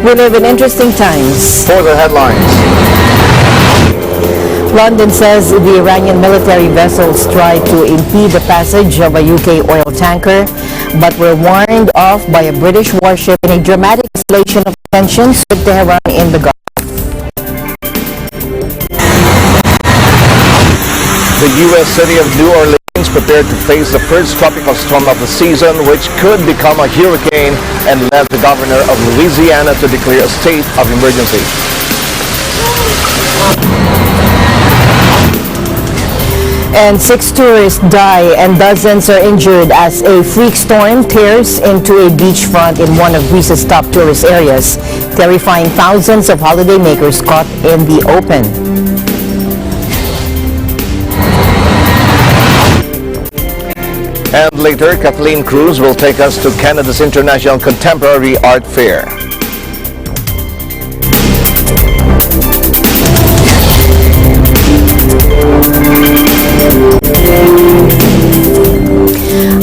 We live in interesting times. For the headlines. London says the Iranian military vessels tried to impede the passage of a UK oil tanker, but were warned off by a British warship in a dramatic escalation of tensions with Tehran in the Gulf. The U.S. city of New Orleans prepared to face the first tropical storm of the season, which could become a hurricane, and led the governor of Louisiana to declare a state of emergency. And 6 tourists die and dozens are injured as a freak storm tears into a beachfront in one of Greece's top tourist areas, terrifying thousands of holidaymakers caught in the open. And later, Kathleen Cruz will take us to Canada's International Contemporary Art Fair.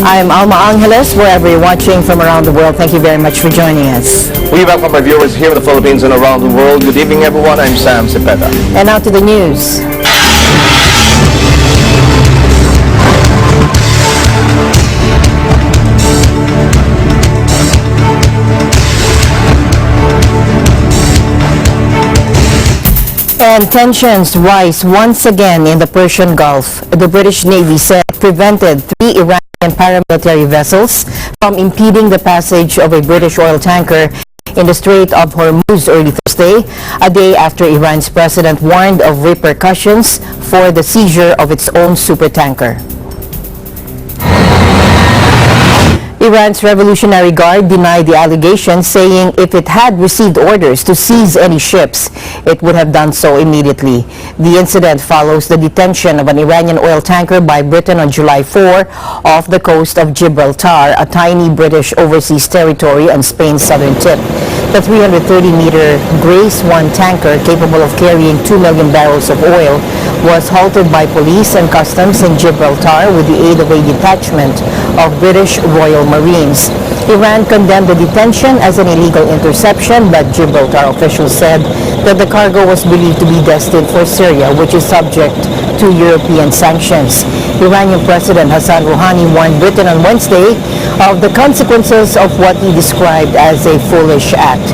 I'm Alma Angeles, wherever you're watching from around the world. Thank you very much for joining us. We welcome our viewers here in the Philippines and around the world. Good evening, everyone. I'm Sam Cepeda. And now to the news. And tensions rise once again in the Persian Gulf. The British Navy said it prevented 3 Iranian paramilitary vessels from impeding the passage of a British oil tanker in the Strait of Hormuz early Thursday, a day after Iran's president warned of repercussions for the seizure of its own supertanker. Iran's Revolutionary Guard denied the allegations, saying if it had received orders to seize any ships, it would have done so immediately. The incident follows the detention of an Iranian oil tanker by Britain on July 4 off the coast of Gibraltar, a tiny British overseas territory on Spain's southern tip. The 330-meter Grace 1 tanker, capable of carrying 2 million barrels of oil, was halted by police and customs in Gibraltar with the aid of a detachment of British Royal Marines. Iran condemned the detention as an illegal interception, but Gibraltar officials said that the cargo was believed to be destined for Syria, which is subject to European sanctions. Iranian President Hassan Rouhani warned Britain on Wednesday of the consequences of what he described as a foolish act.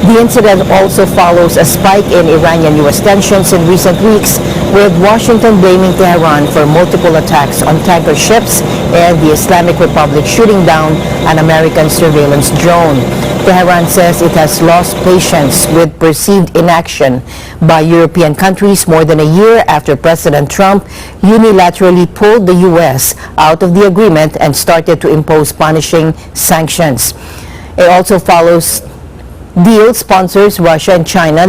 The incident also follows a spike in Iranian-U.S. tensions in recent weeks, with Washington blaming Tehran for multiple attacks on tanker ships and the Islamic Republic shooting down an American surveillance drone. Tehran says it has lost patience with perceived inaction by European countries more than a year after President Trump unilaterally pulled the U.S. out of the agreement and started to impose punishing sanctions. It also follows deal sponsors Russia and China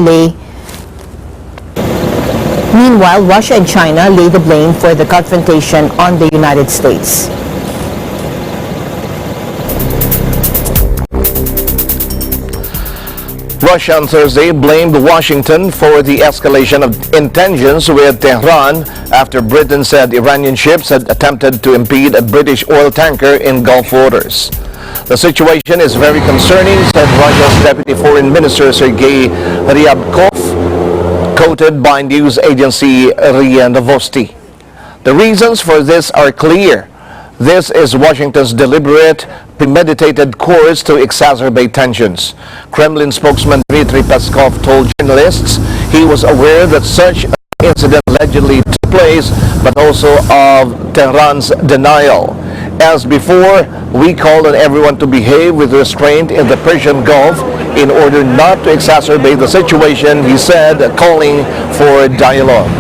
Meanwhile, Russia and China lay the blame for the confrontation on the United States. Russia on Thursday blamed Washington for the escalation of tensions with Tehran after Britain said Iranian ships had attempted to impede a British oil tanker in Gulf waters. The situation is very concerning, said Russia's Deputy Foreign Minister Sergei Ryabkov, quoted by news agency RIA Novosti. The reasons for this are clear. This is Washington's deliberate, premeditated course to exacerbate tensions. Kremlin spokesman Dmitry Peskov told journalists he was aware that such an incident allegedly took place, but also of Tehran's denial. As before, we called on everyone to behave with restraint in the Persian Gulf in order not to exacerbate the situation, he said, calling for dialogue.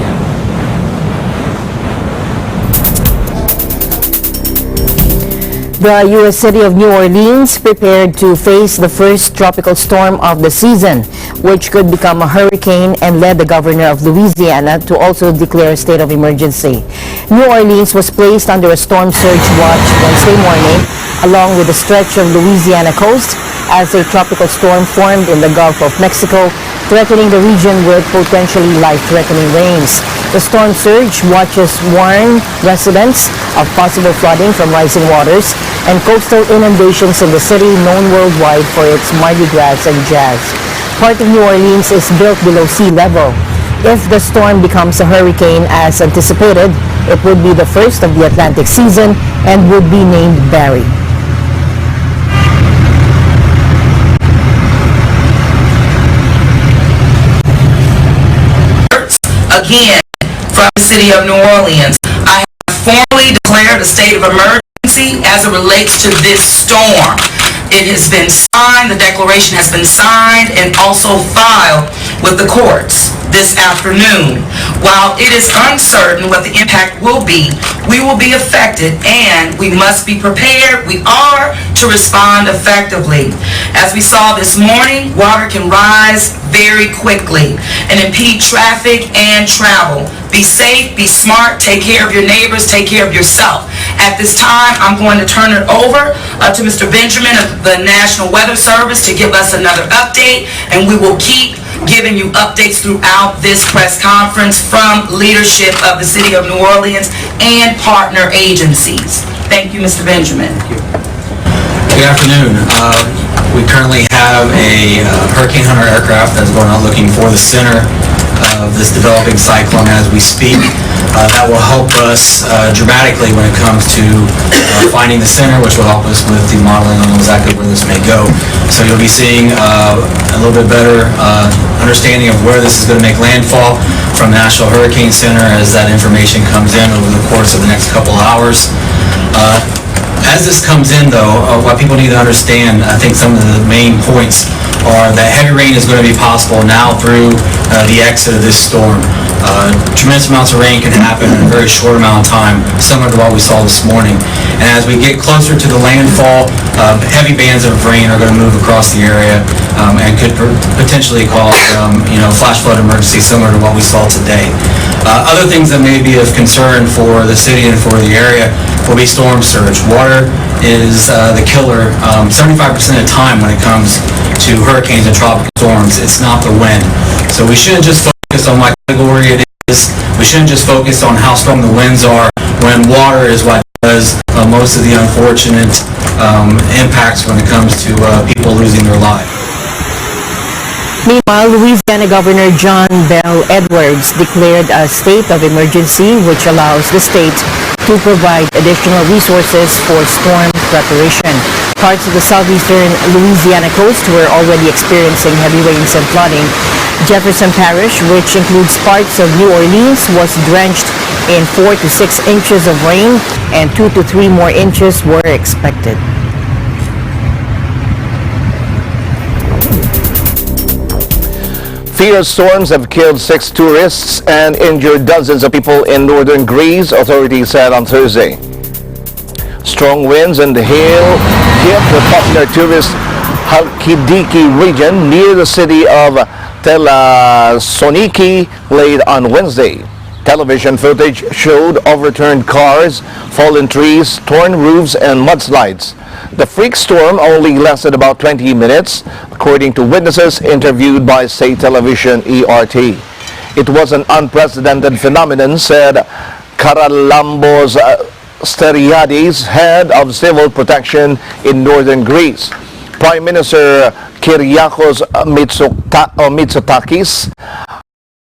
The U.S. city of New Orleans prepared to face the first tropical storm of the season, which could become a hurricane, and led the governor of Louisiana to also declare a state of emergency. New Orleans was placed under a storm surge watch Wednesday morning, along with a stretch of Louisiana coast, as a tropical storm formed in the Gulf of Mexico, threatening the region with potentially life-threatening rains. The storm surge watches warn residents of possible flooding from rising waters and coastal inundations in the city, known worldwide for its Mardi Gras and jazz. part of New Orleans is built below sea level. If the storm becomes a hurricane as anticipated, it would be the first of the Atlantic season and would be named Barry. Again, from the city of New Orleans, I have formally declared a state of emergency as it relates to this storm. It has been signed, the declaration has been signed and also filed with the courts this afternoon. While it is uncertain what the impact will be, we will be affected and we must be prepared. We are to respond effectively. As we saw this morning, water can rise very quickly and impede traffic and travel. Be safe, be smart, take care of your neighbors, take care of yourself. At this time, I'm going to turn it over to Mr. Benjamin of the National Weather Service to give us another update, and we will keep giving you updates throughout this press conference from leadership of the City of New Orleans and partner agencies. Thank you, Mr. Benjamin. Good afternoon. We currently have a Hurricane Hunter aircraft that's going out looking for the center of this developing cyclone as we speak. That will help us dramatically when it comes to finding the center, which will help us with the modeling on exactly where this may go. So you'll be seeing a little bit better understanding of where this is going to make landfall from the National Hurricane Center as that information comes in over the course of the next couple of hours. As this comes in, though, what people need to understand, I think some of the main points are that heavy rain is going to be possible now through the exit of this storm. Tremendous amounts of rain can happen in a very short amount of time, similar to what we saw this morning. And as we get closer to the landfall, heavy bands of rain are going to move across the area and could potentially cause flash flood emergency similar to what we saw today. Other things that may be of concern for the city and for the area will be storm surge. Water is the killer 75% of the time when it comes to hurricanes and tropical storms. It's not the wind. So we shouldn't just focus on what category it is. We shouldn't just focus on how strong the winds are when water is what does most of the unfortunate impacts when it comes to people losing their lives. Meanwhile, Louisiana Governor John Bell Edwards declared a state of emergency, which allows the state to provide additional resources for storm preparation. Parts of the southeastern Louisiana coast were already experiencing heavy rains and flooding. Jefferson Parish, which includes parts of New Orleans, was drenched in 4 to 6 inches of rain, and 2 to 3 more inches were expected. Fierce storms have killed 6 tourists and injured dozens of people in northern Greece, authorities said on Thursday. Strong winds and hail hit the popular tourist Halkidiki region near the city of Thessaloniki late on Wednesday. Television footage showed overturned cars, fallen trees, torn roofs, and mudslides. The freak storm only lasted about 20 minutes, according to witnesses interviewed by state television ERT. It was an unprecedented phenomenon, said Karalambos Steriades, head of civil protection in northern Greece. Prime Minister Kyriakos Mitsotakis,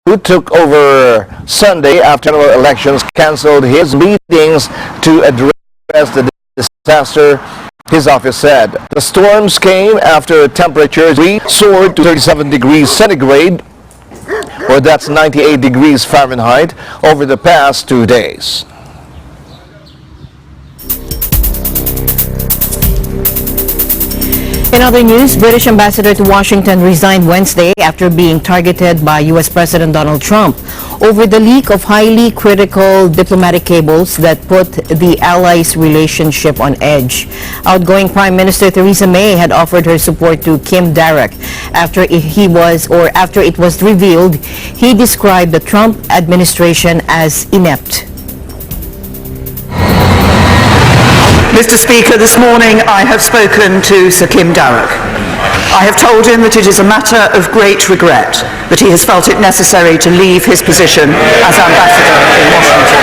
who took over Sunday after general elections, canceled his meetings to address the disaster. His office said the storms came after temperatures soared to 37 degrees centigrade, or that's 98 degrees Fahrenheit, over the past 2 days. In other news, British ambassador to Washington resigned Wednesday after being targeted by U.S. President Donald Trump over the leak of highly critical diplomatic cables that put the allies' relationship on edge. Outgoing Prime Minister Theresa May had offered her support to Kim Darroch after it was revealed he described the Trump administration as inept. Mr. Speaker, this morning I have spoken to Sir Kim Darroch. I have told him that it is a matter of great regret that he has felt it necessary to leave his position as ambassador in Washington.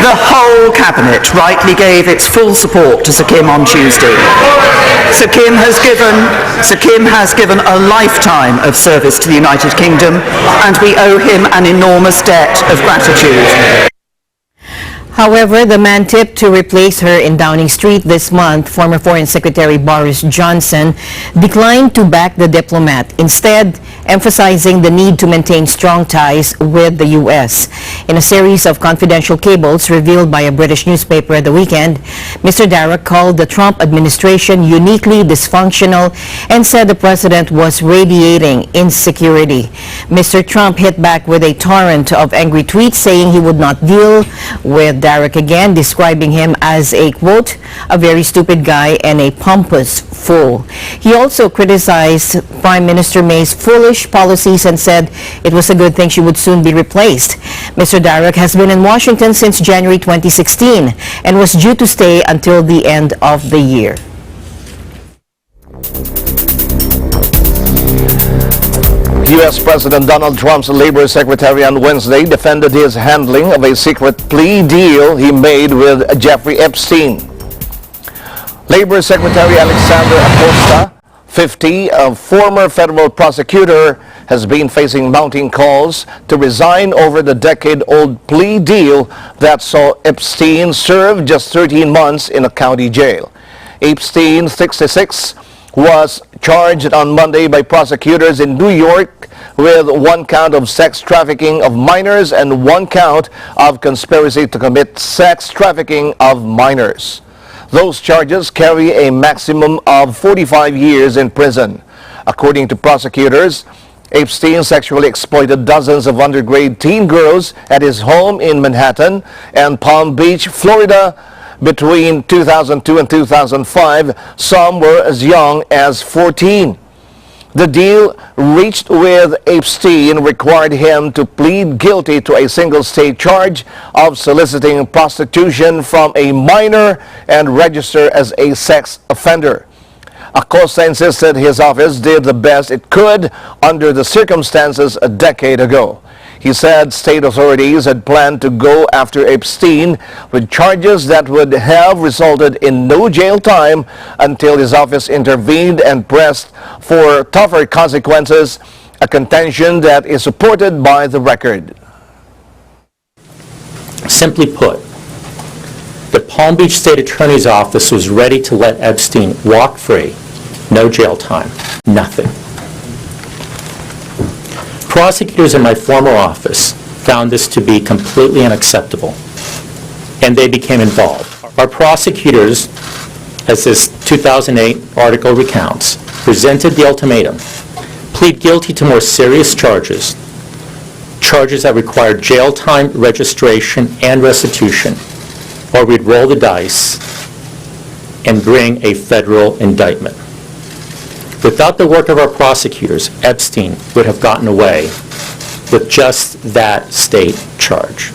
The whole Cabinet rightly gave its full support to Sir Kim on Tuesday. Sir Kim has given a lifetime of service to the United Kingdom, and we owe him an enormous debt of gratitude. However, the man tipped to replace her in Downing Street this month, former Foreign Secretary Boris Johnson, declined to back the diplomat, instead emphasizing the need to maintain strong ties with the U.S. In a series of confidential cables revealed by a British newspaper at the weekend, Mr. Darroch called the Trump administration uniquely dysfunctional and said the president was radiating insecurity. Mr. Trump hit back with a torrent of angry tweets saying he would not deal with Darroch again, describing him as a, quote, a very stupid guy and a pompous fool. He also criticized Prime Minister May's foolish policies and said it was a good thing she would soon be replaced. Mr. Darroch has been in Washington since January 2016 and was due to stay until the end of the year. U.S. President Donald Trump's Labor Secretary on Wednesday defended his handling of a secret plea deal he made with Jeffrey Epstein. Labor Secretary Alexander Acosta, 50, a former federal prosecutor, has been facing mounting calls to resign over the decade-old plea deal that saw Epstein serve just 13 months in a county jail. Epstein, 66, was charged on Monday by prosecutors in New York with one count of sex trafficking of minors and one count of conspiracy to commit sex trafficking of minors. Those charges carry a maximum of 45 years in prison. According to prosecutors, Epstein sexually exploited dozens of undergrad teen girls at his home in Manhattan and Palm Beach, Florida, between 2002 and 2005. Some were as young as 14. The deal reached with Epstein required him to plead guilty to a single-state charge of soliciting prostitution from a minor and register as a sex offender. Acosta insisted his office did the best it could under the circumstances a decade ago. He said state authorities had planned to go after Epstein with charges that would have resulted in no jail time until his office intervened and pressed for tougher consequences, a contention that is supported by the record. Simply put, the Palm Beach State Attorney's Office was ready to let Epstein walk free. No jail time. Nothing. Prosecutors in my former office found this to be completely unacceptable, and they became involved. Our prosecutors, as this 2008 article recounts, presented the ultimatum: plead guilty to more serious charges that required jail time, registration, and restitution, or we'd roll the dice and bring a federal indictment. Without the work of our prosecutors, Epstein would have gotten away with just that state charge.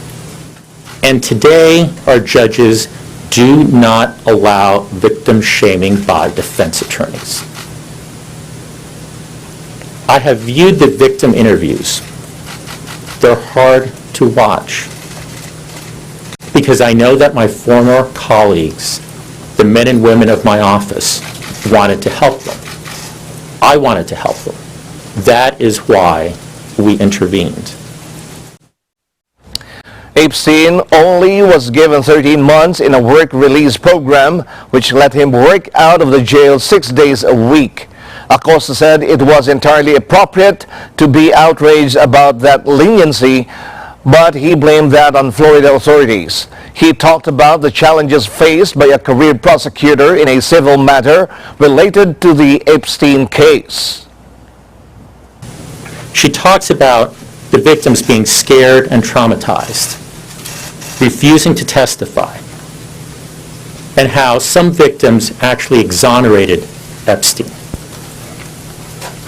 And today, our judges do not allow victim shaming by defense attorneys. I have viewed the victim interviews. They're hard to watch because I know that my former colleagues, the men and women of my office, wanted to help them. I wanted to help them. That is why we intervened. Epstein only was given 13 months in a work release program, which let him work out of the jail 6 days a week. Acosta said it was entirely appropriate to be outraged about that leniency, but he blamed that on Florida authorities. He talked about the challenges faced by a career prosecutor in a civil matter related to the Epstein case. She talks about the victims being scared and traumatized, refusing to testify, and how some victims actually exonerated Epstein.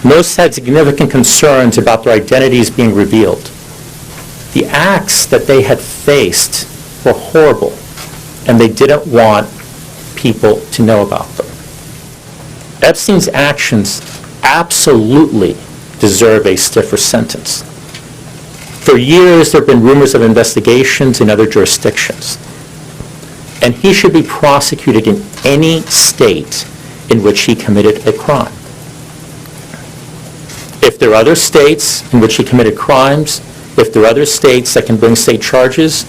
Most had significant concerns about their identities being revealed. The acts that they had faced were horrible, and they didn't want people to know about them. Epstein's actions absolutely deserve a stiffer sentence. For years, there have been rumors of investigations in other jurisdictions. And he should be prosecuted in any state in which he committed a crime. If there are other states in which he committed crimes, if there are other states that can bring state charges,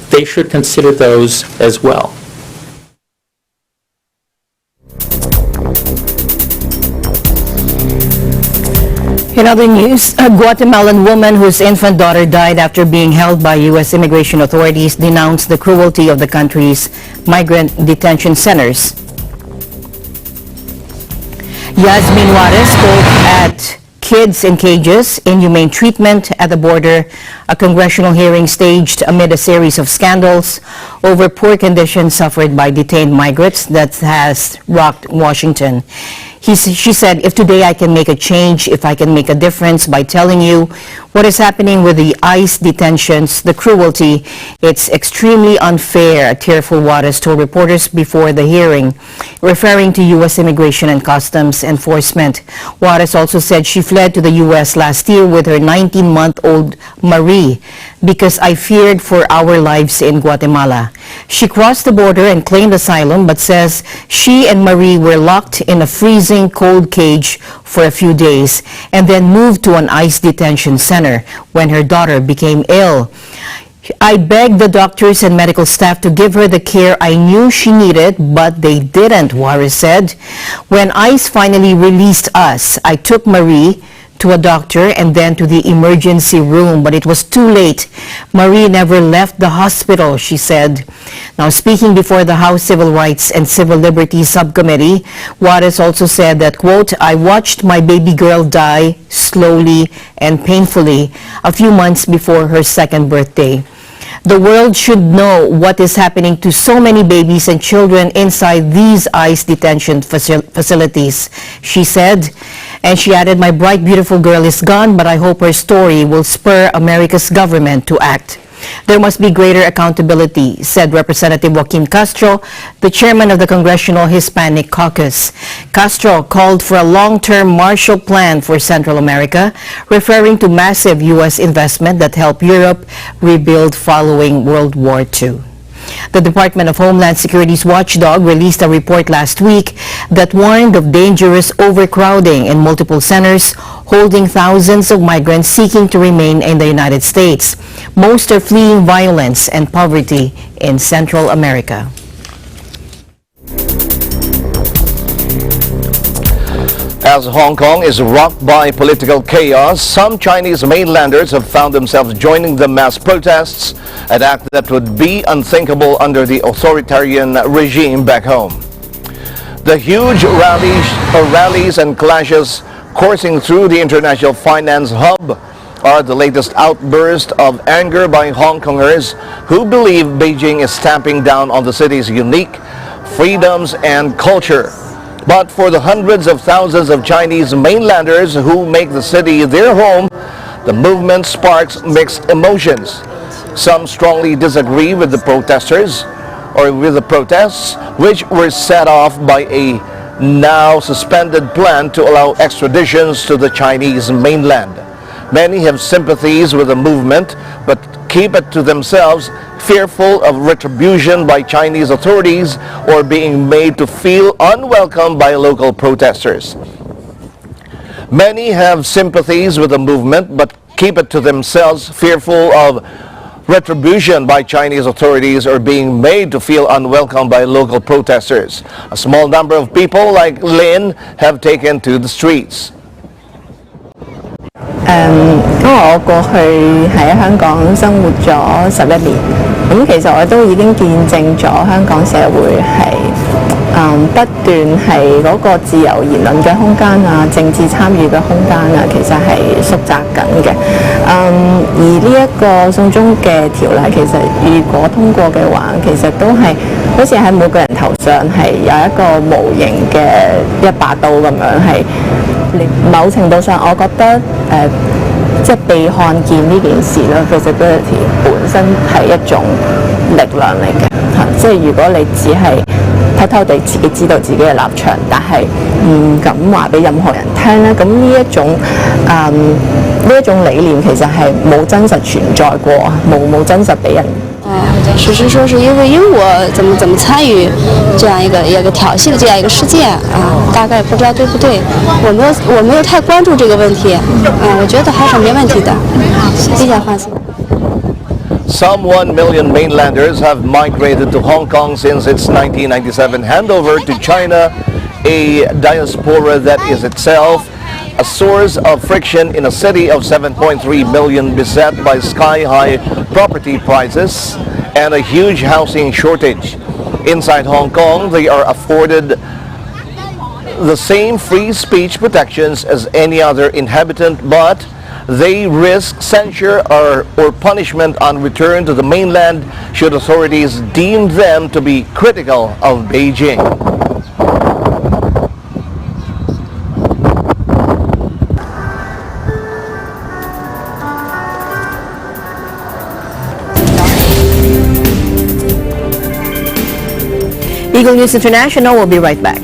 they should consider those as well. In other news, a Guatemalan woman whose infant daughter died after being held by U.S. immigration authorities denounced the cruelty of the country's migrant detention centers. Yasmin Juarez spoke at Kids in Cages, Inhumane Treatment at the Border, a congressional hearing staged amid a series of scandals over poor conditions suffered by detained migrants that has rocked Washington. She said, if today I can make a change, if I can make a difference by telling you what is happening with the ICE detentions, the cruelty, it's extremely unfair, a tearful Juarez told reporters before the hearing, referring to U.S. Immigration and Customs Enforcement. Juarez also said she fled to the U.S. last year with her 19-month-old Marie because I feared for our lives in Guatemala. She crossed the border and claimed asylum, but says she and Marie were locked in a freezing cold cage for a few days and then moved to an ICE detention center when her daughter became ill. I begged the doctors and medical staff to give her the care I knew she needed, but they didn't, Juarez said. When ICE finally released us, I took Marie to a doctor and then to the emergency room, but it was too late. Marie never left the hospital, she said. Now, speaking before the House Civil Rights and Civil Liberties Subcommittee, Juarez also said that, quote, I watched my baby girl die slowly and painfully a few months before her second birthday. The world should know what is happening to so many babies and children inside these ICE detention facilities, she said. And she added, my bright, beautiful girl is gone, but I hope her story will spur America's government to act. There must be greater accountability, said Representative Joaquin Castro, the chairman of the Congressional Hispanic Caucus. Castro called for a long-term Marshall Plan for Central America, referring to massive U.S. investment that helped Europe rebuild following World War II. The Department of Homeland Security's watchdog released a report last week that warned of dangerous overcrowding in multiple centers holding thousands of migrants seeking to remain in the United States. Most are fleeing violence and poverty in Central America. As Hong Kong is rocked by political chaos, some Chinese mainlanders have found themselves joining the mass protests, an act that would be unthinkable under the authoritarian regime back home. The huge rallies and clashes coursing through the international finance hub are the latest outburst of anger by Hong Kongers who believe Beijing is stamping down on the city's unique freedoms and culture. But for the hundreds of thousands of Chinese mainlanders who make the city their home, the movement sparks mixed emotions. Some strongly disagree with the protesters or with the protests, which were set off by a now suspended plan to allow extraditions to the Chinese mainland. Many have sympathies with the movement, but keep it to themselves, fearful of retribution by Chinese authorities or being made to feel unwelcome by local protesters. Many have sympathies with the movement, but keep it to themselves, fearful of retribution by Chinese authorities or being made to feel unwelcome by local protesters. A small number of people like Lin have taken to the streets. 因為我過去喺香港生活咗11年，咁其實我都已經見證咗香港社會係不斷係嗰個自由言論嘅空間啊、政治參與嘅空間啊，其實係縮窄緊嘅。而呢一個送中嘅條例，其實如果通過嘅話，其實都係好似喺每個人頭上係有一個無形嘅一把刀咁樣，係某程度上我覺得即係被看見呢件事啦 ，visibility 本身係一種力量嚟嘅嚇。即係如果你只係偷偷地自己知道自己嘅立場，但係唔敢話俾任何人聽咧。咁呢一種理念其實係冇真實存在過，冇真實俾人。只是说是因为我怎么参与这样一个挑衅的这样一个事件啊，大概不知道对不对，我没有太关注这个问题，我觉得还是没问题的，比较放心。Some 1 million mainlanders have migrated to Hong Kong since its 1997 handover to China, a diaspora that is itself a source of friction in a city of 7.3 million beset by sky-high property prices and a huge housing shortage. Inside Hong Kong, they are afforded the same free speech protections as any other inhabitant, but they risk censure or punishment on return to the mainland should authorities deem them to be critical of Beijing. Eagle News International will be right back.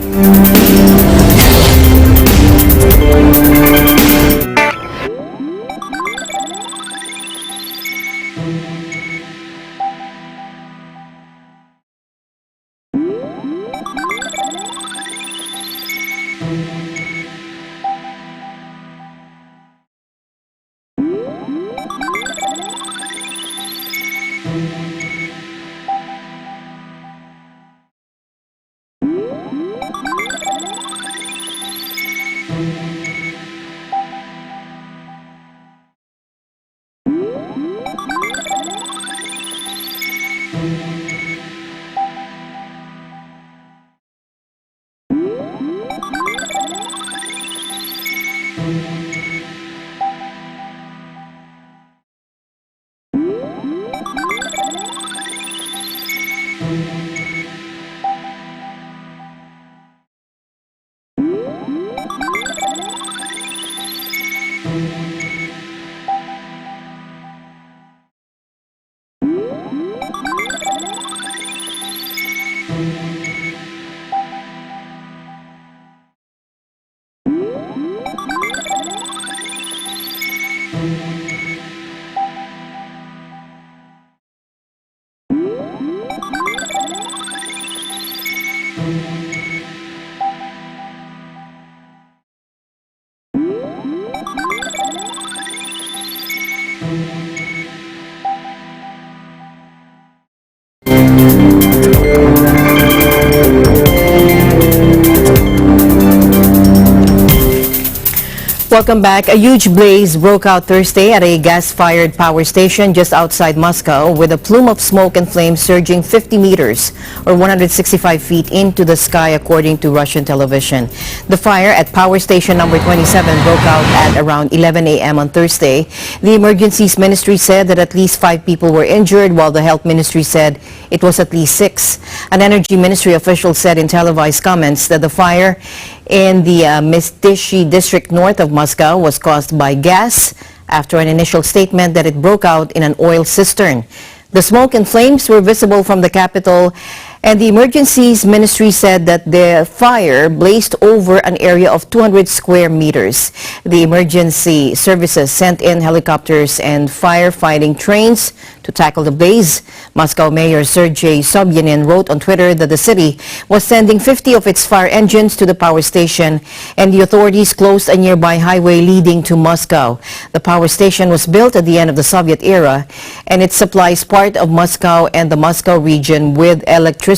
Welcome back. A huge blaze broke out Thursday at a gas-fired power station just outside Moscow, with a plume of smoke and flames surging 50 meters or 165 feet into the sky, according to Russian television. The fire at power station number 27 broke out at around 11 a.m. on Thursday. The emergencies ministry said that at least 5 people were injured, while the health ministry said it was at least 6. An energy ministry official said in televised comments that the fire in the Mystishi district north of Moscow was caused by gas after an initial statement that it broke out in an oil cistern. The smoke and flames were visible from the capital, and the emergencies ministry said that the fire blazed over an area of 200 square meters. The emergency services sent in helicopters and firefighting trains to tackle the blaze. Moscow Mayor Sergei Sobyanin wrote on Twitter that the city was sending 50 of its fire engines to the power station, and the authorities closed a nearby highway leading to Moscow. The power station was built at the end of the Soviet era, and it supplies part of Moscow and the Moscow region with electricity.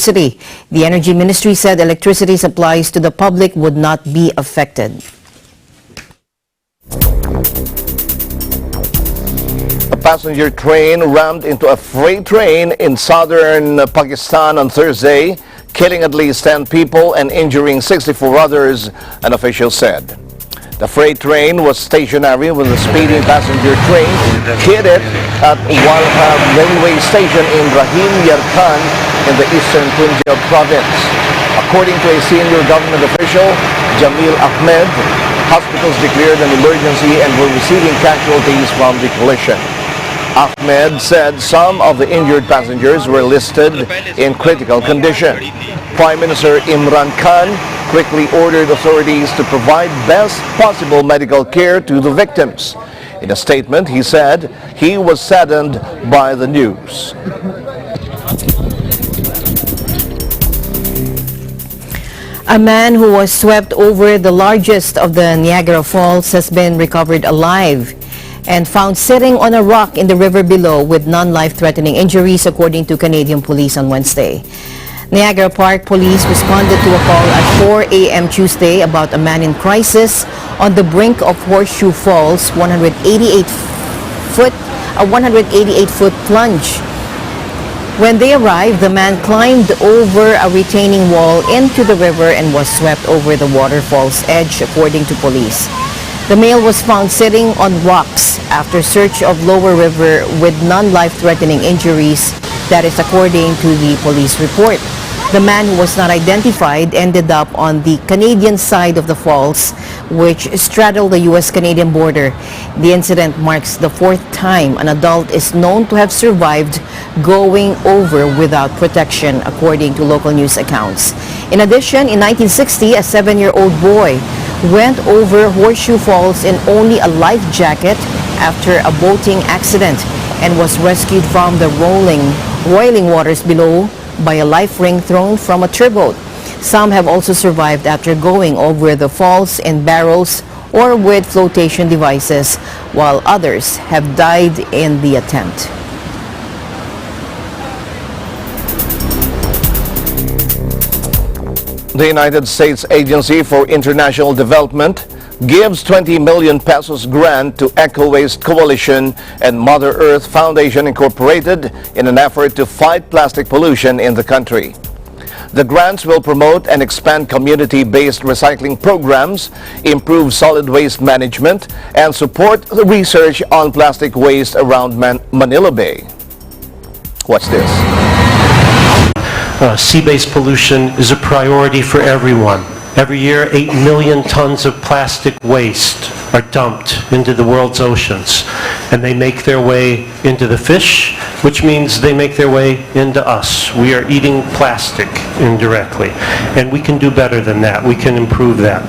The Energy Ministry said electricity supplies to the public would not be affected. A passenger train rammed into a freight train in southern Pakistan on Thursday, killing at least 10 people and injuring 64 others, an official said. The freight train was stationary when the speeding passenger train hit it at Walhab railway station in Rahim Yarkhan in the eastern Punjab province. According to a senior government official, Jamil Ahmed, hospitals declared an emergency and were receiving casualties from the collision. Ahmed said some of the injured passengers were listed in critical condition. Prime Minister Imran Khan quickly ordered authorities to provide best possible medical care to the victims. In a statement, he said he was saddened by the news. A man who was swept over the largest of the Niagara Falls has been recovered alive and found sitting on a rock in the river below with non-life-threatening injuries, according to Canadian police on Wednesday. Niagara Park Police responded to a call at 4 a.m. Tuesday about a man in crisis on the brink of Horseshoe Falls, a 188-foot plunge. When they arrived, the man climbed over a retaining wall into the river and was swept over the waterfall's edge, according to police. The male was found sitting on rocks after search of lower river with non-life-threatening injuries. That is according to the police report. The man, who was not identified, ended up on the Canadian side of the falls, which straddle the U.S.-Canadian border. The incident marks the fourth time an adult is known to have survived going over without protection, according to local news accounts. In addition, in 1960, a 7-year-old boy went over Horseshoe Falls in only a life jacket after a boating accident and was rescued from the roiling waters below by a life ring thrown from a tugboat. Some have also survived after going over the falls in barrels or with flotation devices, while others have died in the attempt. The United States Agency for International Development gives 20 million pesos grant to Eco Waste Coalition and Mother Earth Foundation Incorporated in an effort to fight plastic pollution in the country. The grants will promote and expand community-based recycling programs, improve solid waste management, and support the research on plastic waste around Manila Bay. Watch this. Sea-based pollution is a priority for everyone. Every year, 8 million tons of plastic waste are dumped into the world's oceans, and they make their way into the fish, which means they make their way into us. We are eating plastic indirectly, and we can do better than that. We can improve that.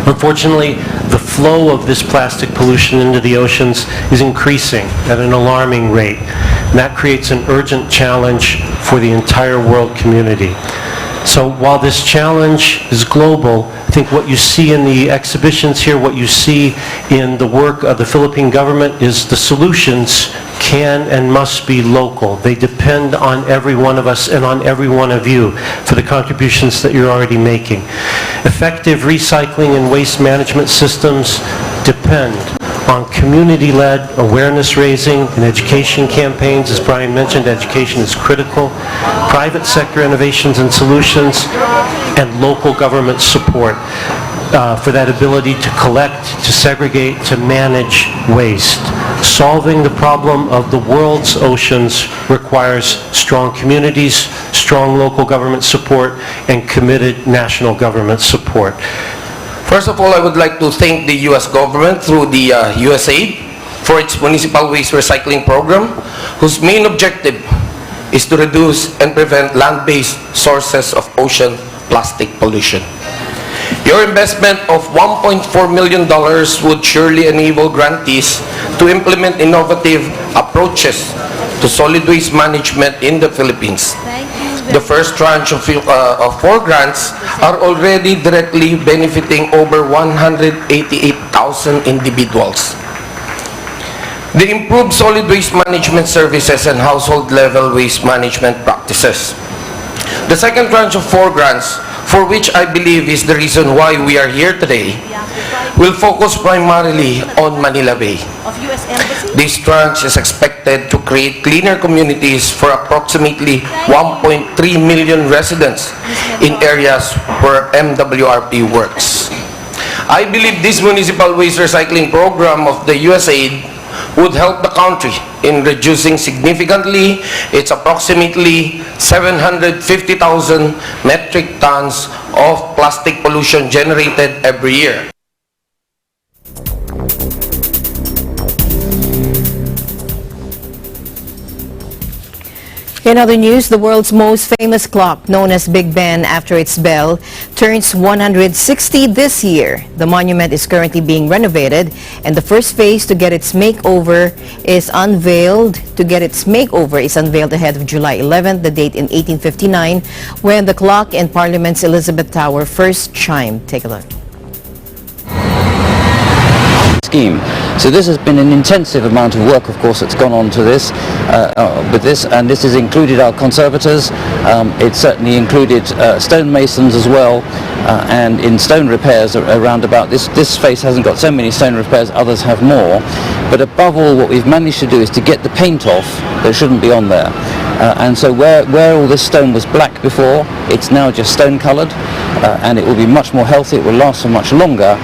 Unfortunately, the flow of this plastic pollution into the oceans is increasing at an alarming rate, and that creates an urgent challenge for the entire world community. So while this challenge is global, I think what you see in the exhibitions here, what you see in the work of the Philippine government is the solutions can and must be local. They depend on every one of us and on every one of you for the contributions that you're already making. Effective recycling and waste management systems depend on community-led awareness raising and education campaigns. As Brian mentioned, education is critical. Private sector innovations and solutions, and local government support for that ability to collect, to segregate, to manage waste. Solving the problem of the world's oceans requires strong communities, strong local government support, and committed national government support. First of all, I would like to thank the U.S. government through the USAID for its municipal waste recycling program, whose main objective is to reduce and prevent land-based sources of ocean plastic pollution. Your investment of $1.4 million would surely enable grantees to implement innovative approaches to solid waste management in the Philippines. The first tranche of 4 grants are already directly benefiting over 188,000 individuals. The improved solid waste management services and household level waste management practices. The second tranche of 4 grants, for which I believe is the reason why we are here today, will focus primarily on Manila Bay. This tranche is expected to create cleaner communities for approximately 1.3 million residents in areas where MWRP works. I believe this municipal waste recycling program of the USAID would help the country in reducing significantly its approximately 750,000 metric tons of plastic pollution generated every year. In other news, the world's most famous clock, known as Big Ben after its bell, turns 160 this year. The monument is currently being renovated, and the first phase to get its makeover is unveiled. Ahead of July 11th, the date in 1859, when the clock in Parliament's Elizabeth Tower first chimed. Take a look. Scheme. So this has been an intensive amount of work, of course, that's gone on to this, and this has included our conservators. It certainly included stonemasons as well, and in stone repairs around about this face hasn't got so many stone repairs, others have more. But above all, what we've managed to do is to get the paint off that shouldn't be on there. And so where all this stone was black before, it's now just stone coloured, and it will be much more healthy, it will last for much longer,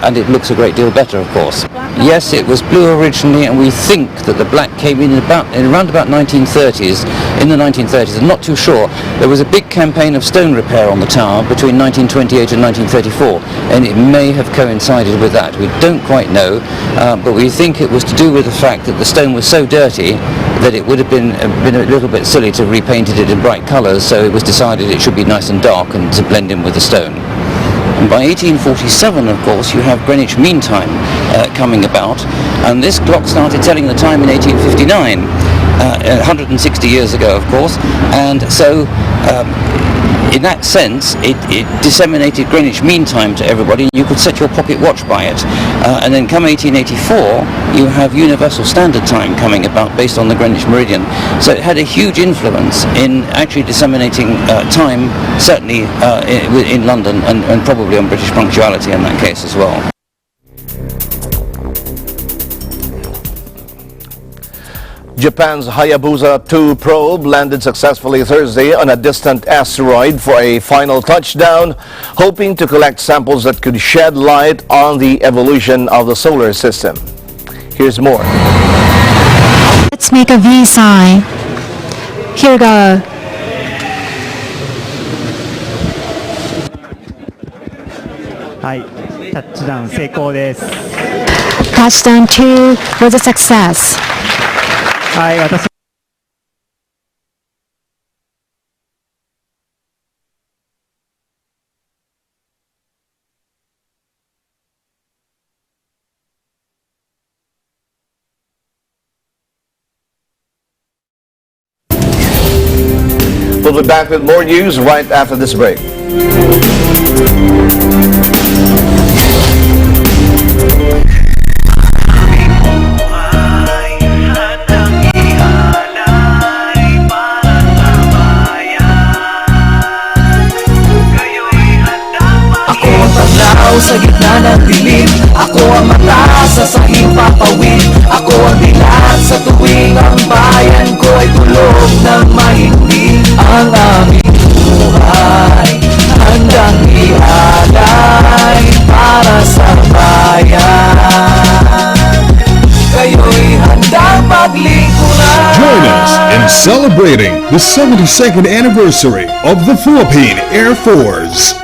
and it looks a great deal better, of course. Yes, it was blue originally, and we think that the black came in around about 1930s. In the 1930s, I'm not too sure. There was a big campaign of stone repair on the tower between 1928 and 1934, and it may have coincided with that. We don't quite know, but we think it was to do with the fact that the stone was so dirty that it would have been a little bit silly to repaint it in bright colours, so it was decided it should be nice and dark and to blend in with the stone. And by 1847, of course, you have Greenwich Mean Time coming about, and this clock started telling the time in 1859, 160 years ago, of course, and so in that sense, it disseminated Greenwich Mean Time to everybody. You could set your pocket watch by it. And then come 1884, you have Universal Standard Time coming about based on the Greenwich Meridian. So it had a huge influence in actually disseminating time, certainly in London, and probably on British punctuality in that case as well. Japan's Hayabusa 2 probe landed successfully Thursday on a distant asteroid for a final touchdown, hoping to collect samples that could shed light on the evolution of the solar system. Here's more. Let's make a V sign. Here we go. Touchdown 2 was a success. We'll be back with more news right after this break. Sa gitna ng dilim, ako ang mata sa sahing papawid. Ako ang dilat sa tuwing ang bayan ko ay tulog ng mahimbing. Ang aming buhay handang ialay para sa bayan. Kayo'y handang paglingkuran. Join us in celebrating the 72nd anniversary of the Philippine Air Force.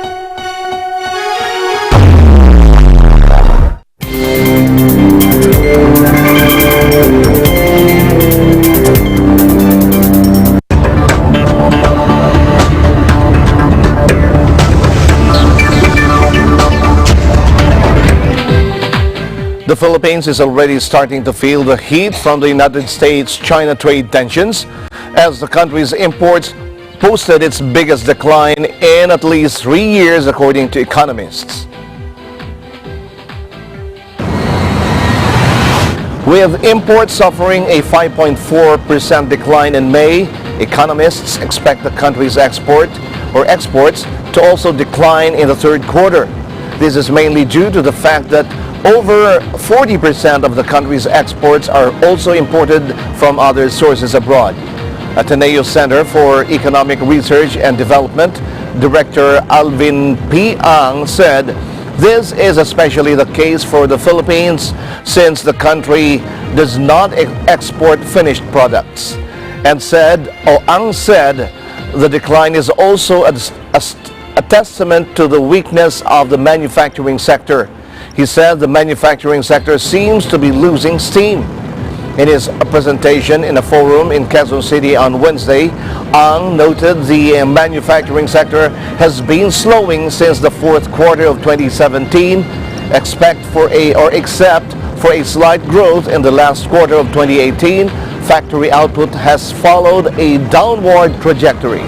The Philippines is already starting to feel the heat from the United States-China trade tensions as the country's imports posted its biggest decline in at least 3 years, according to economists. With imports suffering a 5.4% decline in May, economists expect the country's exports to also decline in the third quarter. This is mainly due to the fact that over 40% of the country's exports are also imported from other sources abroad. Ateneo Center for Economic Research and Development Director Alvin P. Ang said this is especially the case for the Philippines since the country does not export finished products. And Ang said the decline is also a testament to the weakness of the manufacturing sector. He said the manufacturing sector seems to be losing steam. In his presentation in a forum in Quezon City on Wednesday, Ang noted the manufacturing sector has been slowing since the fourth quarter of 2017, except for a slight growth in the last quarter of 2018. Factory output has followed a downward trajectory.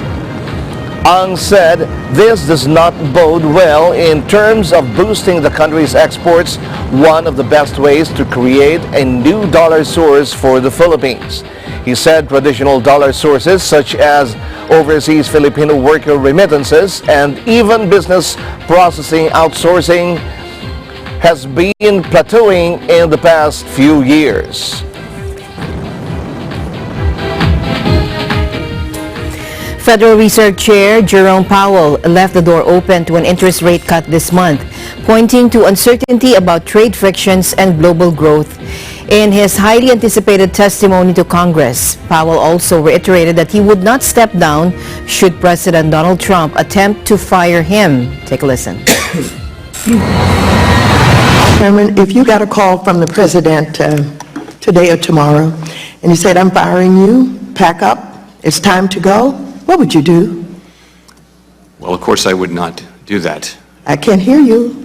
Ang said this does not bode well in terms of boosting the country's exports, one of the best ways to create a new dollar source for the Philippines. He said traditional dollar sources such as overseas Filipino worker remittances and even business processing outsourcing has been plateauing in the past few years. Federal Reserve Chair Jerome Powell left the door open to an interest rate cut this month, pointing to uncertainty about trade frictions and global growth. In his highly anticipated testimony to Congress, Powell also reiterated that he would not step down should President Donald Trump attempt to fire him. Take a listen. Chairman, if you got a call from the president today or tomorrow, and he said, "I'm firing you, pack up, it's time to go," what would you do? Well, of course I would not do that. I can't hear you.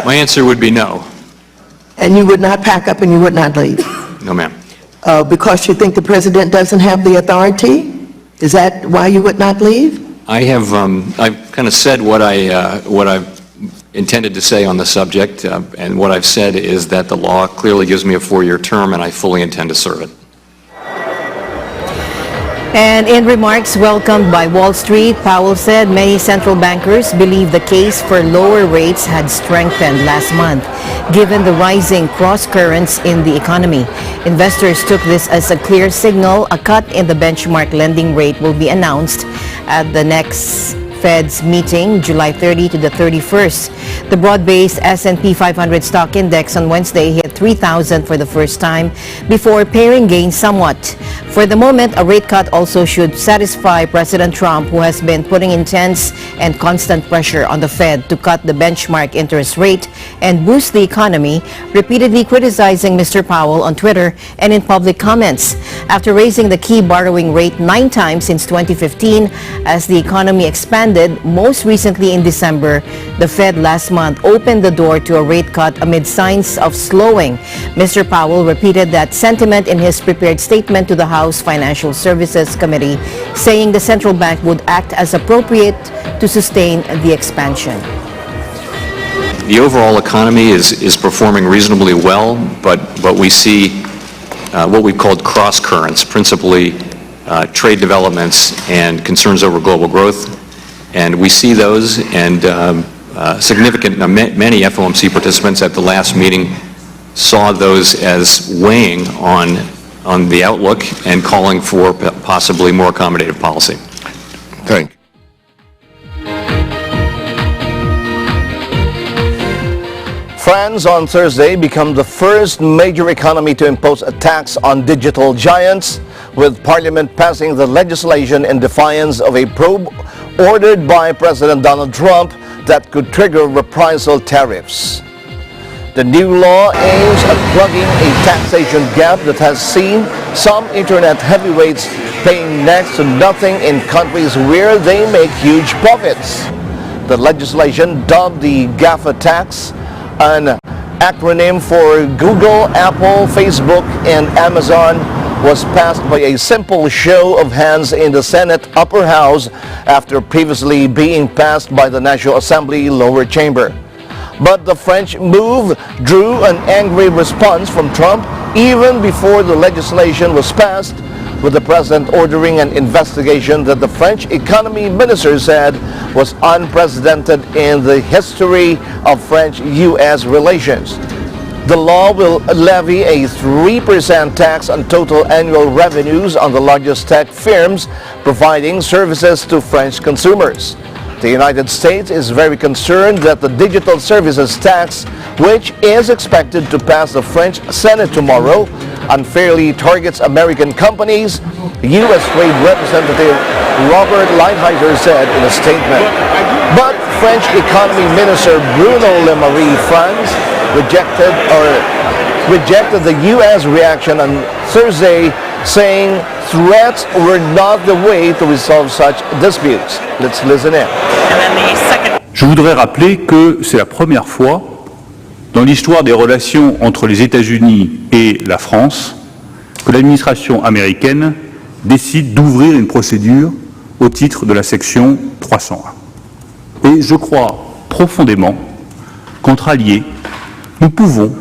My answer would be no. And you would not pack up and you would not leave? No, ma'am. Because you think the president doesn't have the authority? Is that why you would not leave? I've kind of said what I've intended to say on the subject, and what I've said is that the law clearly gives me a 4-year term, and I fully intend to serve it. And in remarks welcomed by Wall Street, Powell said many central bankers believe the case for lower rates had strengthened last month, given the rising cross-currents in the economy. Investors took this as a clear signal a cut in the benchmark lending rate will be announced at the next Fed's meeting, July 30 to the 31st. The broad-based S&P 500 stock index on Wednesday hit 3,000 for the first time before paring gains somewhat. For the moment, a rate cut also should satisfy President Trump, who has been putting intense and constant pressure on the Fed to cut the benchmark interest rate and boost the economy, repeatedly criticizing Mr. Powell on Twitter and in public comments. After raising the key borrowing rate 9 times since 2015 as the economy expanded, most recently in December, the Fed last month opened the door to a rate cut amid signs of slowing. Mr. Powell repeated that sentiment in his prepared statement to the House Financial Services Committee, saying the central bank would act as appropriate to sustain the expansion. The overall economy is performing reasonably well, but we see what we've called cross currents, principally trade developments and concerns over global growth. And we see those, and many FOMC participants at the last meeting saw those as weighing on the outlook and calling for possibly more accommodative policy. Thank you. France on Thursday became the first major economy to impose a tax on digital giants, with Parliament passing the legislation in defiance of a probe ordered by President Donald Trump that could trigger reprisal tariffs. The new law aims at plugging a taxation gap that has seen some internet heavyweights paying next to nothing in countries where they make huge profits. The legislation, dubbed the GAFA tax, an acronym for Google, Apple, Facebook, and Amazon, was passed by a simple show of hands in the Senate upper house after previously being passed by the National Assembly lower chamber. But the French move drew an angry response from Trump even before the legislation was passed, with the president ordering an investigation that the French economy minister said was unprecedented in the history of French-U.S. relations. The law will levy a 3% tax on total annual revenues on the largest tech firms providing services to French consumers. The United States is very concerned that the digital services tax, which is expected to pass the French Senate tomorrow, unfairly targets American companies, U.S. Trade Representative Robert Lighthizer said in a statement. But French Economy Minister Bruno Le Maire France rejected the U.S. reaction on Thursday, saying threats were not the way to resolve such disputes. Let's listen in. Je voudrais rappeler que c'est la première fois dans l'histoire des relations entre les États-Unis et la France que l'administration américaine décide d'ouvrir une procédure au titre de la section 301. Et je crois profondément qu'entre alliés, nous pouvons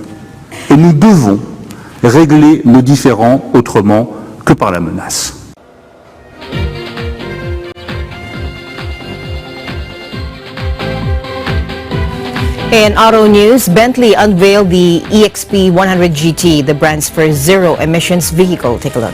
et nous devons régler nos différends autrement que par la menace. In auto news, Bentley unveiled the EXP100 GT, the brand's first zero-emissions vehicle. Take a look.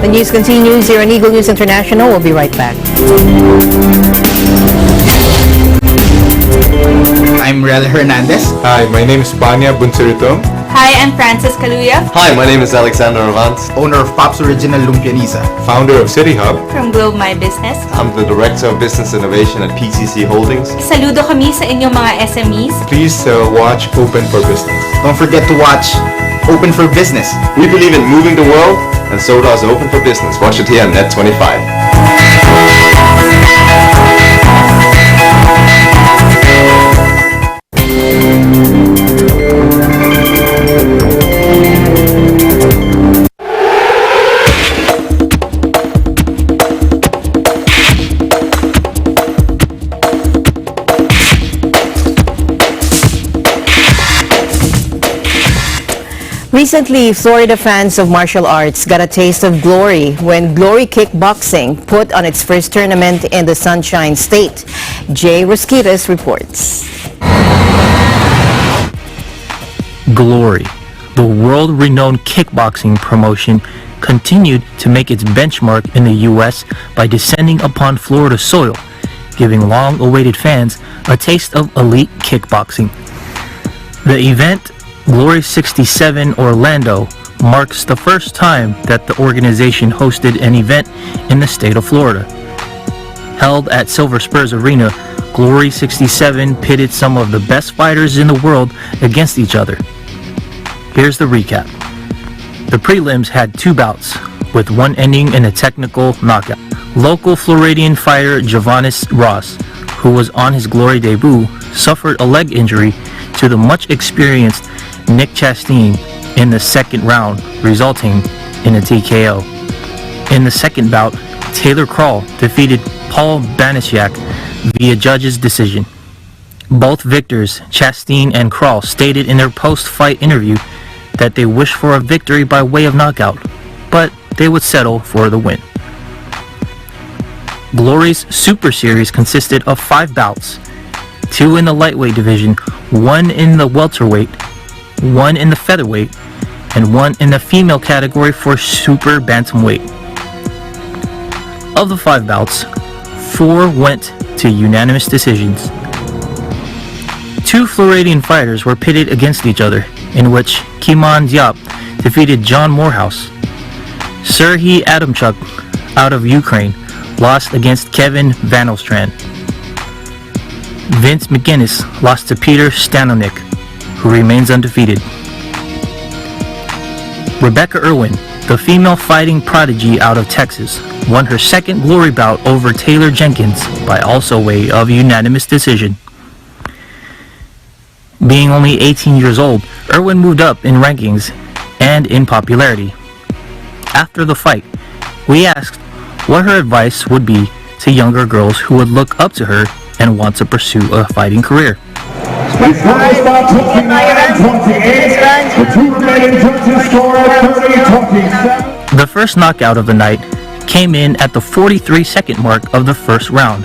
The news continues here on Eagle News International. We'll be right back. I'm Rel Hernandez. Hi, my name is Panya Bunsurito. Hi, I'm Francis Kaluya. Hi, my name is Alexander Avant. Owner of Pop's Original Lumpianisa. Founder of City Hub. From Globe My Business. I'm the Director of Business Innovation at PCC Holdings. Saludo kami sa inyong mga SMEs. Please watch Open for Business. Don't forget to watch Open for Business. We believe in moving the world, and so does Open for Business. Watch it here on Net 25. Recently, Florida fans of martial arts got a taste of glory when Glory Kickboxing put on its first tournament in the Sunshine State. Jay Rosquitas reports. Glory, the world-renowned kickboxing promotion, continued to make its benchmark in the U.S. by descending upon Florida soil, giving long-awaited fans a taste of elite kickboxing. The event, Glory 67 Orlando, marks the first time that the organization hosted an event in the state of Florida. Held at Silver Spurs Arena, Glory 67 pitted some of the best fighters in the world against each other. Here's the recap. The prelims had two bouts, with one ending in a technical knockout. Local Floridian fighter Javanis Ross, who was on his Glory debut, suffered a leg injury to the much experienced Nick Chastain in the second round, resulting in a TKO. In the second bout, Taylor Kroll defeated Paul Banasiak via judge's decision. Both victors, Chastain and Kroll, stated in their post-fight interview that they wished for a victory by way of knockout, but they would settle for the win. Glory's Super Series consisted of 5 bouts, 2 in the lightweight division, 1 in the welterweight, 1 in the featherweight, and 1 in the female category for super bantamweight. Of the 5 bouts, 4 went to unanimous decisions. 2 Floridian fighters were pitted against each other, in which Kiman Diop defeated John Morehouse. Serhii Adamchuk out of Ukraine lost against Kevin Van Ostrand. Vince McGuinness lost to Peter Stanonik, who remains undefeated. Rebecca Irwin, the female fighting prodigy out of Texas, won her second glory bout over Taylor Jenkins by also way of unanimous decision. Being only 18 years old, Irwin moved up in rankings and in popularity. After the fight, we asked what her advice would be to younger girls who would look up to her and want to pursue a fighting career. The first knockout of the night came in at the 43-second mark of the first round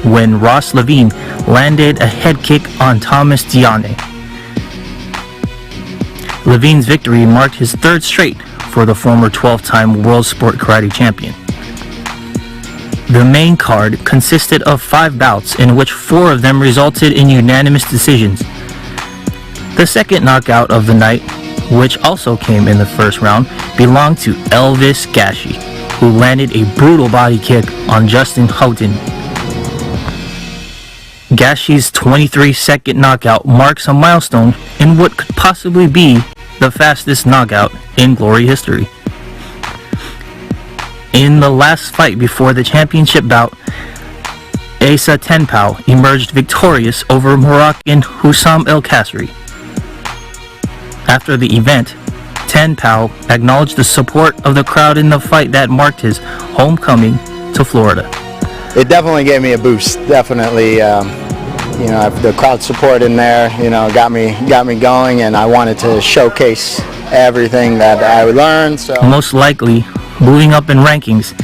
when Ross Levine landed a head kick on Thomas Diane. Levine's victory marked his third straight for the former 12-time World Sport Karate Champion. The main card consisted of 5 bouts in which 4 of them resulted in unanimous decisions. The second knockout of the night, which also came in the first round, belonged to Elvis Gashi, who landed a brutal body kick on Justin Houghton. Gashi's 23-second knockout marks a milestone in what could possibly be the fastest knockout in Glory history. In the last fight before the championship bout, Asa Tenpao emerged victorious over Moroccan Hussam El Kasri. After the event, Tenpao acknowledged the support of the crowd in the fight that marked his homecoming to Florida. It definitely gave me a boost. Definitely, the crowd support in there, got me going, and I wanted to showcase everything that I learned. So most likely, moving up in rankings,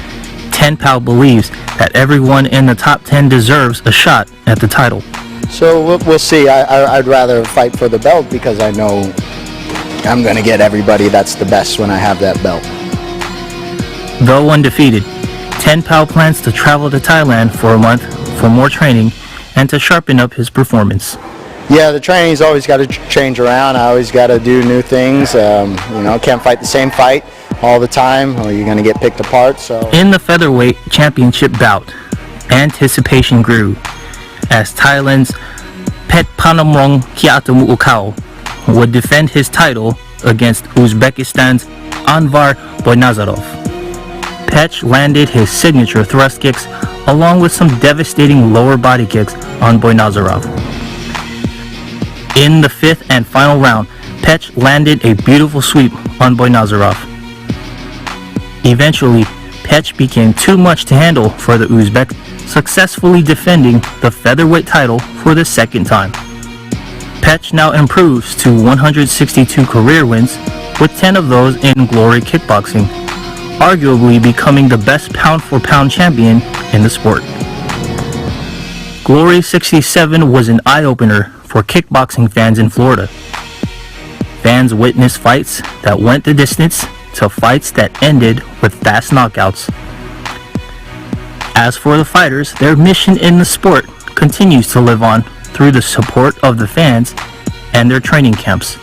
Tenpao believes that everyone in the top 10 deserves a shot at the title. So we'll see. I'd rather fight for the belt because I know I'm going to get everybody that's the best when I have that belt. Though undefeated, Tenpao plans to travel to Thailand for a month for more training and to sharpen up his performance. Yeah, the training's always got to change around. I always got to do new things. Can't fight the same fight all the time or you're going to get picked apart. So in the featherweight championship bout, anticipation grew as Thailand's Pet Panamrong Kiatamuukao would defend his title against Uzbekistan's Anvar Boynazarov. Pech landed his signature thrust kicks along with some devastating lower body kicks on Boynazarov. In the 5th and final round, Pech landed a beautiful sweep on Boynazarov. Eventually, Pech became too much to handle for the Uzbek, successfully defending the featherweight title for the second time. Pech now improves to 162 career wins, with 10 of those in Glory Kickboxing, arguably becoming the best pound-for-pound champion in the sport. Glory 67 was an eye-opener for kickboxing fans in Florida. Fans witnessed fights that went the distance to fights that ended with fast knockouts. As for the fighters, their mission in the sport continues to live on through the support of the fans and their training camps.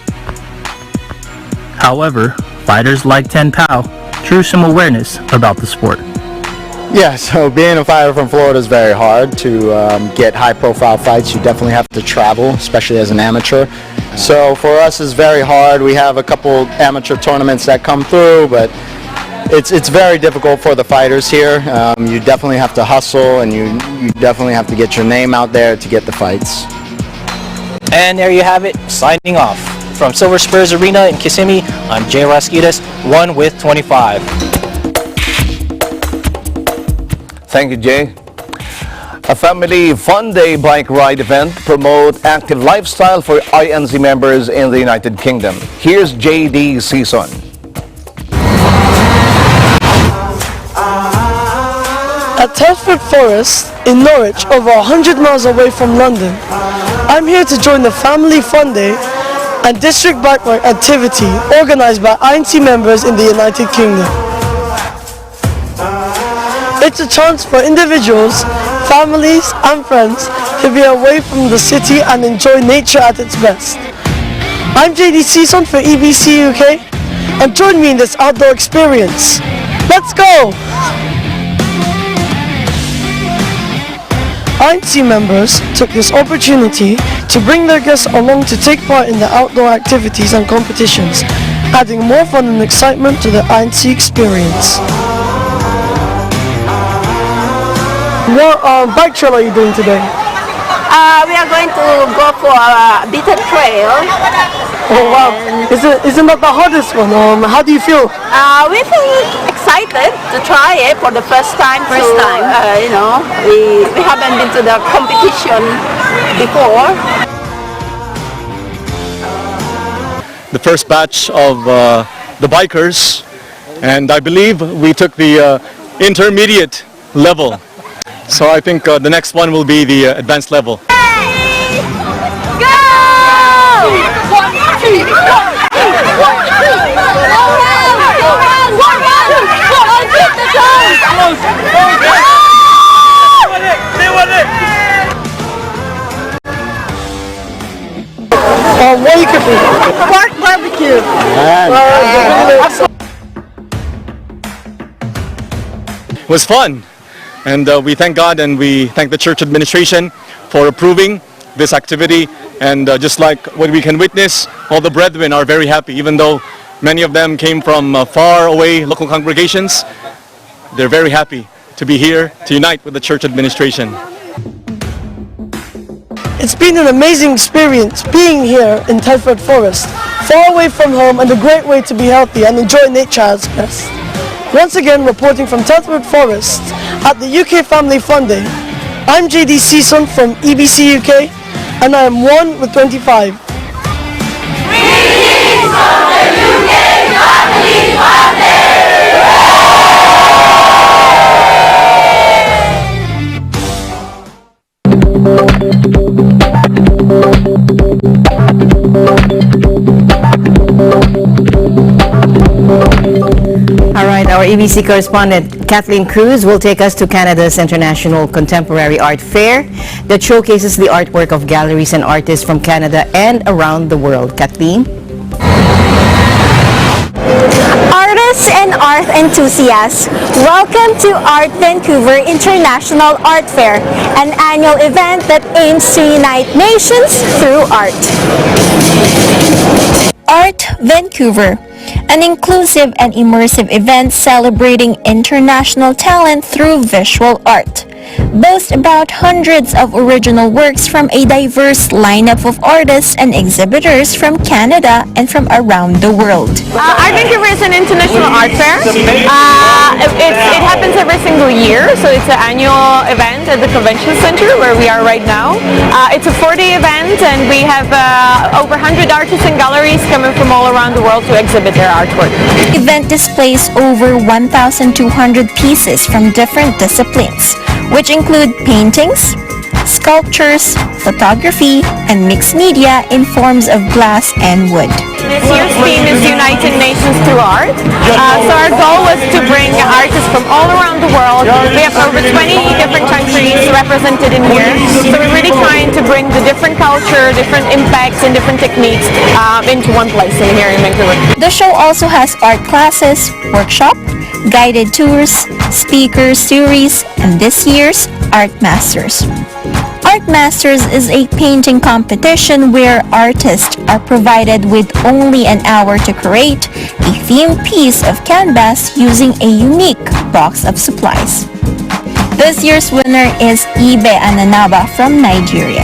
However, fighters like Tenpao drew some awareness about the sport. Yeah, so being a fighter from Florida is very hard to get high-profile fights. You definitely have to travel, especially as an amateur. So for us, it's very hard. We have a couple amateur tournaments that come through, but it's very difficult for the fighters here. You definitely have to hustle, and you definitely have to get your name out there to get the fights. And there you have it, signing off. From Silver Spurs Arena in Kissimmee, I'm Jay Raskidas, 1 with 25. Thank you, Jay. A family fun day bike ride event promote active lifestyle for INC members in the United Kingdom. Here's JD Season. At Telford Forest in Norwich, over 100 miles away from London, I'm here to join the Family Fun Day and District Bike Ride activity organized by INC members in the United Kingdom. It's a chance for individuals, families and friends to be away from the city and enjoy nature at its best. I'm JD Season for EBC UK and join me in this outdoor experience. Let's go! INC members took this opportunity to bring their guests along to take part in the outdoor activities and competitions, adding more fun and excitement to the INC experience. What bike trail are you doing today? We are going to go for a beaten trail. Oh wow! Isn't that the hardest one? How do you feel? We feel excited to try it for the first time. You know, we haven't been to the competition before. The first batch of the bikers, and I believe we took the intermediate level. So I think the next one will be the advanced level. What are you cooking? Pork barbecue. It was fun, and we thank God and we thank the church administration for approving this activity. And just like what we can witness, all the brethren are very happy, even though many of them came from far away local congregations. They're very happy to be here to unite with the church administration. It's been an amazing experience being here in Telford Forest, far away from home, and a great way to be healthy and enjoy nature as best. Once again, reporting from Telford Forest at the UK Family Fun Day, I'm JD Season from EBC UK, and I am 1 with 25. Greetings from the UK Family Fun Day! All right, our EBC correspondent Kathleen Cruz will take us to Canada's International Contemporary Art Fair that showcases the artwork of galleries and artists from Canada and around the world. Kathleen? Artists and art enthusiasts, welcome to Art Vancouver International Art Fair, an annual event that aims to unite nations through art. Art Vancouver, an inclusive and immersive event celebrating international talent through visual art, boasts about hundreds of original works from a diverse lineup of artists and exhibitors from Canada and from around the world. Art Vancouver is an international art fair. It happens every single year, so it's an annual event at the convention center where we are right now. It's a 4-day event, and we have over 100 artists and galleries coming from all around the world to exhibit their artwork. The event displays over 1,200 pieces from different disciplines, which include paintings, sculptures, photography, and mixed media in forms of glass and wood. This year's theme is Uniting Nations Through Art. So our goal was to bring artists from all around the world. We have over 20 different countries represented in here. So we're really trying to bring the different culture, different impacts, and different techniques into one place here in Vancouver. The show also has art classes, workshop, guided tours, speaker series, and this year's Art Masters. Art Masters is a painting competition where artists are provided with only an hour to create a themed piece of canvas using a unique box of supplies. This year's winner is Ibe Ananaba from Nigeria.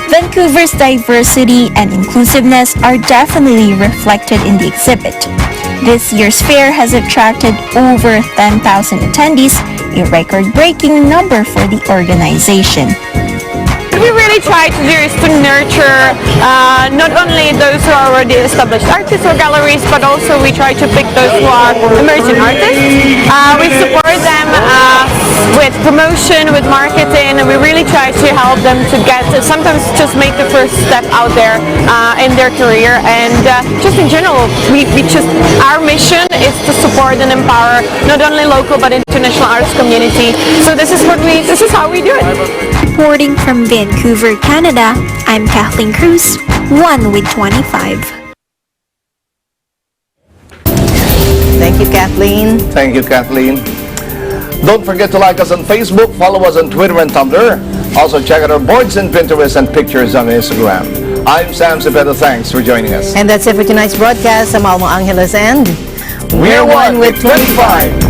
Vancouver's diversity and inclusiveness are definitely reflected in the exhibit. This year's fair has attracted over 10,000 attendees, a record-breaking number for the organization. What we really try to do is to nurture not only those who are already established artists or galleries, but also we try to pick those who are emerging artists. We support them with promotion, with marketing, and we really try to help them to get to sometimes just make the first step out there in their career. And just in general, our mission is to support and empower not only local but international arts community. So this is how we do it. Reporting from Vancouver, Canada, I'm Kathleen Cruz, 1 with 25. Thank you, Kathleen. Thank you, Kathleen. Don't forget to like us on Facebook, follow us on Twitter and Tumblr. Also check out our boards and Pinterest and pictures on Instagram. I'm Sam Cepeda. Thanks for joining us. And that's it for tonight's broadcast. I'm Alma Angeles and We're one with 25.